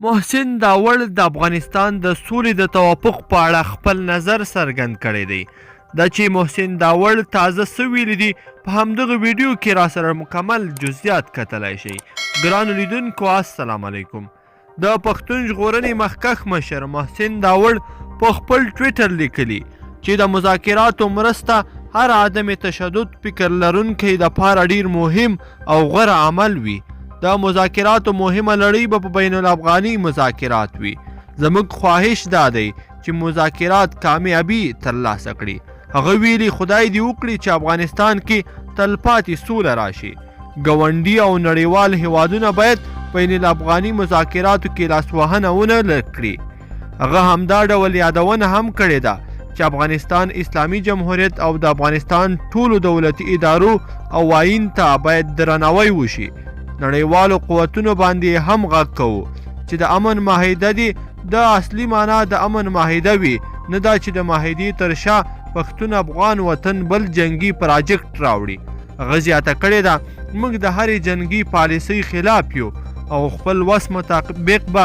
محسن داوړ د افغانستان د سولې د توافق په اړه خپل نظر څرګند کړی دی. دا چې محسن داوړ تازه څه ویلي دي په همدغه ویډیو کې را سره مکمل جزئیات کتلی شئ. ګرانو لیدونکو السلام علیکم. د پښتون ژغورنې مخکښ مشر محسن داوړ په خپل ټویټر لیکلي چې د مذاکراتو مرسته هر عدم تشدد فکر لرونکی دپاره ډیر مهم او غوره عمل وي. د مذاکراتو مهمه لړۍ به په بین الافغاني مذاکرات وي. زموږ خواهش دا دی چې مذاکرات کامیابي ترلاسه کړي. هغه ویلي خدای دې وکړي چې افغانستان کې تلپاتې سوله راشي. ګاونډي او نړیوال هیوادونه باید بین الافغاني مذاکراتو کې لاسوهنه ونه کړي. هغه همدا ډول یادونه هم کړې ده چې افغانستان اسلامي جمهوریت او د افغانستان ټولو دولتي ادارو او آیین ته باید درناوی وشي. نړیوالو قوتونو باندې هم غږ کوو چې د امن معاهده دې د اصلي معنا د امن معاهده وي، نه دا چې د معاهدې تر شا پښتون افغان وطن بل جنگي پراجکټ راوړي. هغه زیاته کړې ده موږ د هرې جنگي پالیسۍ خلاف یو او خپل وس مطابق به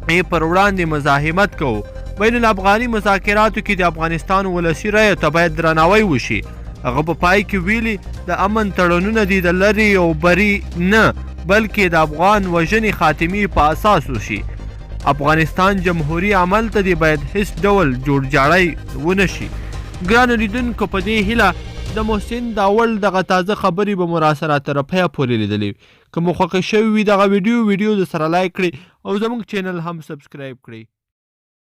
یې پر وړاندې مزاحمت کوو. بین الافغاني مذاکراتو کې د افغانستان ولسي رایو ته باید درناوی وشي. هغه په پای کې ویلي د امن تړونونه دي د لرې او بري نه بلکې د افغان وژنې خاتمې په اساس وشي. افغانستان جمهوري عمل ته دې باید هیڅ ډول جوړجاړی ونه شي. ګرانو لیدونکو په دې هیله د محسن داوړ دغه تازه خبرې به مو راسره تر پایه پورې لیدلې. که مو خوښه شوې وي دغه ویډیو د سره لایک کړئ او زموږ چینل هم سبسکرایب کړئ.